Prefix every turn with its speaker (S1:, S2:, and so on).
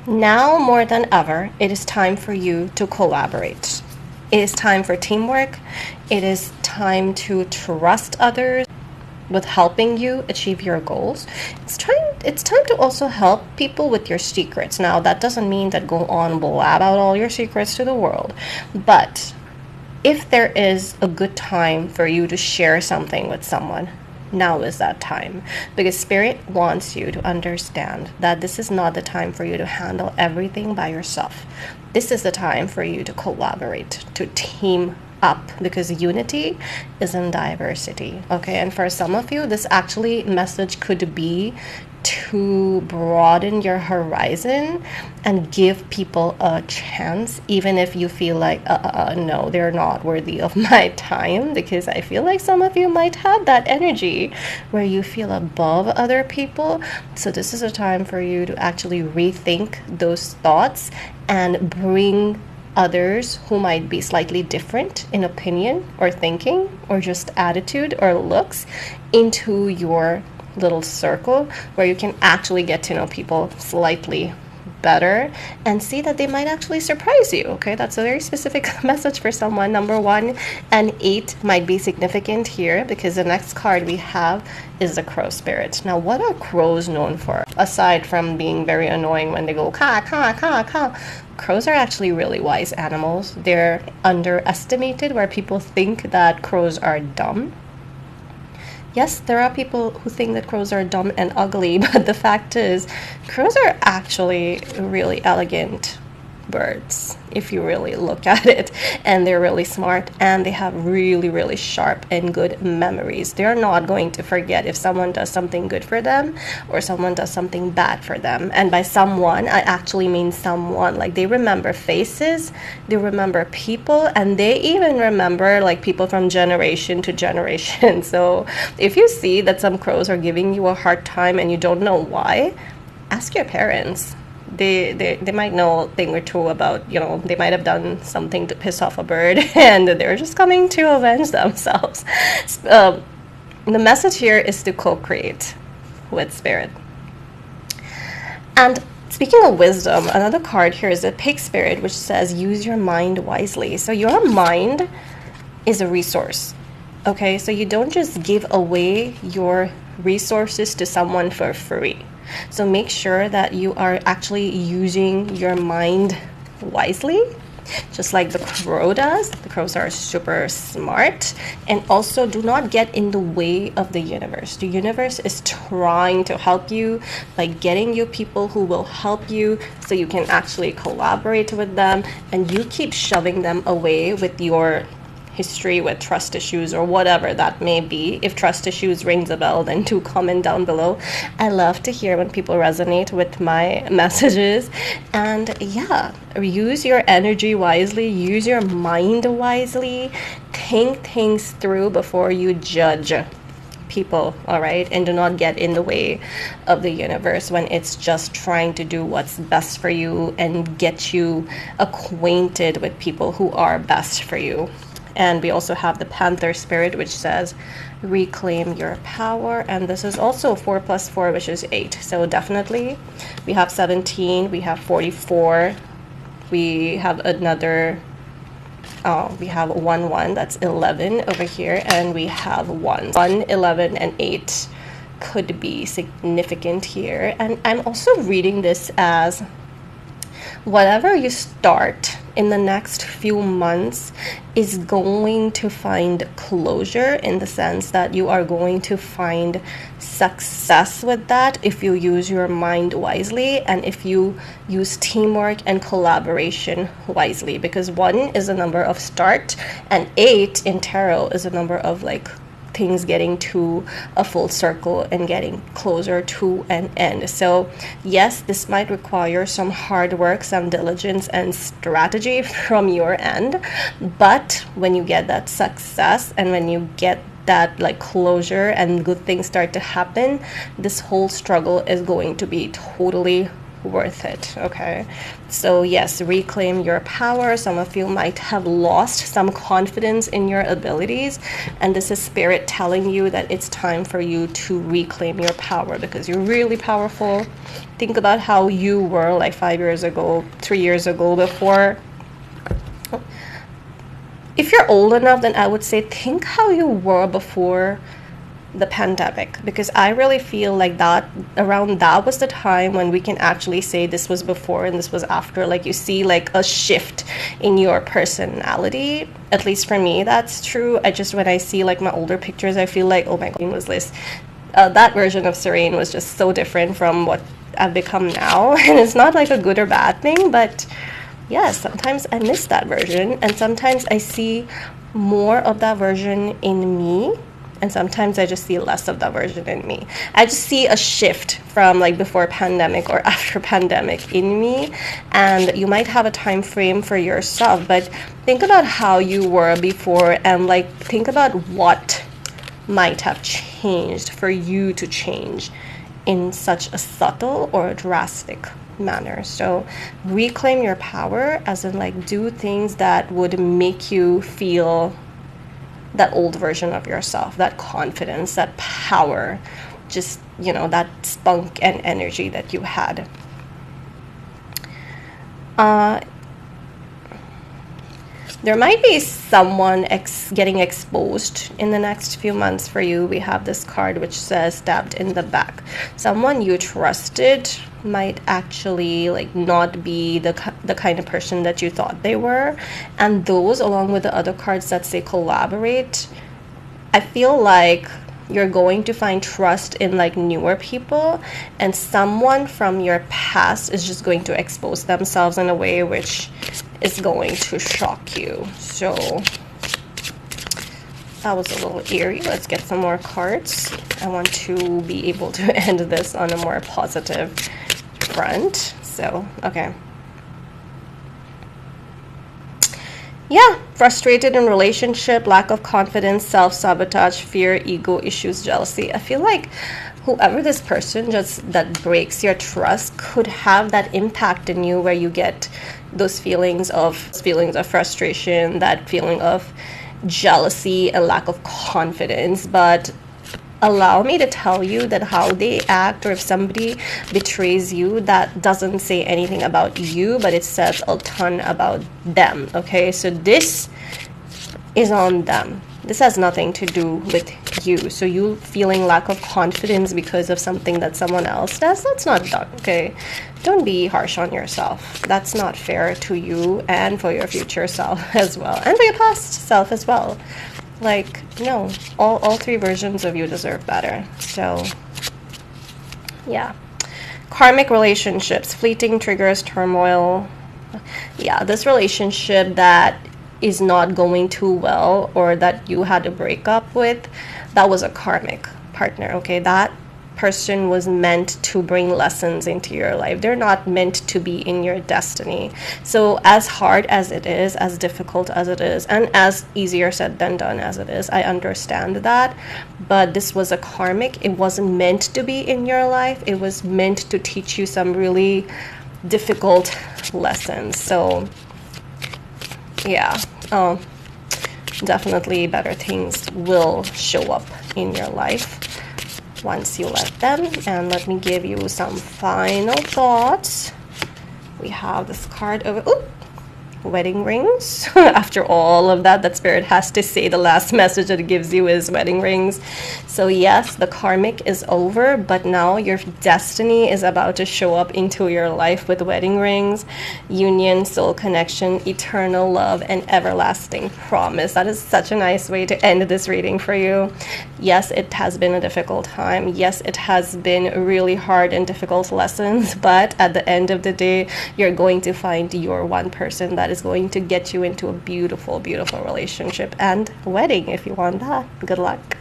S1: Now more than ever, it is time for you to collaborate. It is time for teamwork. It is time to trust others with helping you achieve your goals. It's time to also help people with your secrets. Now, that doesn't mean that go on blab out all your secrets to the world, but if there is a good time for you to share something with someone, now is that time, because spirit wants you to understand that this is not the time for you to handle everything by yourself. This is the time for you to collaborate, to team up, because unity is in diversity. Okay, and for some of you, this actually message could be to broaden your horizon and give people a chance, even if you feel like no, they're not worthy of my time, because I feel like some of you might have that energy where you feel above other people. So this is a time for you to actually rethink those thoughts and bring others who might be slightly different in opinion or thinking or just attitude or looks into your little circle, where you can actually get to know people slightly better and see that they might actually surprise you. Okay, that's a very specific message for someone. Number 1 and 8 might be significant here, because the next card we have is the crow spirit. Now, what are crows known for? Aside from being very annoying when they go caw, caw, caw, caw, crows are actually really wise animals. They're underestimated, where people think that crows are dumb. Yes, there are people who think that crows are dumb and ugly, but the fact is, crows are actually really elegant birds if you really look at it, and they're really smart, and they have really, really sharp and good memories. They're not going to forget if someone does something good for them or someone does something bad for them. And by someone, I actually mean someone. Like, they remember faces, they remember people, and they even remember like people from generation to generation. So if you see that some crows are giving you a hard time and you don't know why, ask your parents. They might know a thing or two about, they might have done something to piss off a bird and they're just coming to avenge themselves. The message here is to co-create with spirit. And speaking of wisdom, another card here is the pig spirit, which says use your mind wisely. So your mind is a resource. Okay, so you don't just give away your resources to someone for free. So make sure that you are actually using your mind wisely, just like the crow does. The crows are super smart. And also, do not get in the way of the universe. The universe is trying to help you by getting you people who will help you, so you can actually collaborate with them, and you keep shoving them away with your history with trust issues or whatever that may be. If trust issues rings a bell, then do comment down below. I love to hear when people resonate with my messages. And yeah, use your energy wisely, use your mind wisely, think things through before you judge people, all right? And do not get in the way of the universe when it's just trying to do what's best for you and get you acquainted with people who are best for you. And we also have the panther spirit, which says reclaim your power. And this is also 4 + 4, which is 8. So definitely we have 17, we have 44, we have another, we have 1 1, that's 11 over here, and we have 1 11 and 8 could be significant here. And I'm also reading this as whatever you start in the next few months is going to find closure, in the sense that you are going to find success with that if you use your mind wisely and if you use teamwork and collaboration wisely. Because 1 is a number of start, and 8 in tarot is a number of like things getting to a full circle and getting closer to an end. So yes, this might require some hard work, some diligence and strategy from your end, but when you get that success and when you get that like closure and good things start to happen, this whole struggle is going to be totally worth it. Okay, so yes, reclaim your power. Some of you might have lost some confidence in your abilities, and this is spirit telling you that it's time for you to reclaim your power, because you're really powerful. Think about how you were like 5 years ago, 3 years ago, before. If you're old enough, then I would say think how you were before the pandemic, because I really feel like that around that was the time when we can actually say this was before and this was after. Like you see like a shift in your personality. At least for me, that's true. When I see like my older pictures, I feel like, oh my god, was this that version of Serene was just so different from what I've become now. And it's not like a good or bad thing, but yes, sometimes I miss that version, and sometimes I see more of that version in me, and sometimes I just see less of that version in me. I just see a shift from like before pandemic or after pandemic in me, and you might have a time frame for yourself, but think about how you were before, and like think about what might have changed for you to change in such a subtle or drastic manner. So reclaim your power, as in like do things that would make you feel that old version of yourself, that confidence, that power, just, you know, that spunk and energy that you had. There might be someone getting exposed in the next few months for you. We have this card which says stabbed in the back. Someone you trusted might actually like not be the kind of person that you thought they were. And those, along with the other cards that say collaborate, I feel like you're going to find trust in like newer people, and someone from your past is just going to expose themselves in a way which is going to shock you. So that was a little eerie. Let's get some more cards. I want to be able to end this on a more positive front. So, okay. Yeah, frustrated in relationship, lack of confidence, self-sabotage, fear, ego issues, jealousy. I feel like whoever this person just that breaks your trust could have that impact in you, where you get those feelings of frustration, that feeling of jealousy and lack of confidence. But allow me to tell you that how they act, or if somebody betrays you, that doesn't say anything about you, but it says a ton about them. Okay, so this is on them. This has nothing to do with you. So you feeling lack of confidence because of something that someone else does, that's not done. Okay, don't be harsh on yourself. That's not fair to you and for your future self as well, and for your past self as well. Like, no, all three versions of you deserve better. So yeah, karmic relationships, fleeting triggers, turmoil. Yeah, this relationship that is not going too well, or that you had to break up with, that was a karmic partner. Okay, that person was meant to bring lessons into your life. They're not meant to be in your destiny. So as hard as it is, as difficult as it is, and as easier said than done as it is, I understand that, but this was a karmic. It wasn't meant to be in your life. It was meant to teach you some really difficult lessons. So yeah, definitely better things will show up in your life once you let them. And let me give you some final thoughts. We have this card over wedding rings. After all of that spirit has to say, the last message that it gives you is wedding rings. So yes, the karmic is over, but now your destiny is about to show up into your life with wedding rings, union, soul connection, eternal love, and everlasting promise. That is such a nice way to end this reading for you. Yes, it has been a difficult time. Yes, it has been really hard and difficult lessons, but at the end of the day, you're going to find your one person that is going to get you into a beautiful, beautiful relationship and wedding if you want that. Good luck.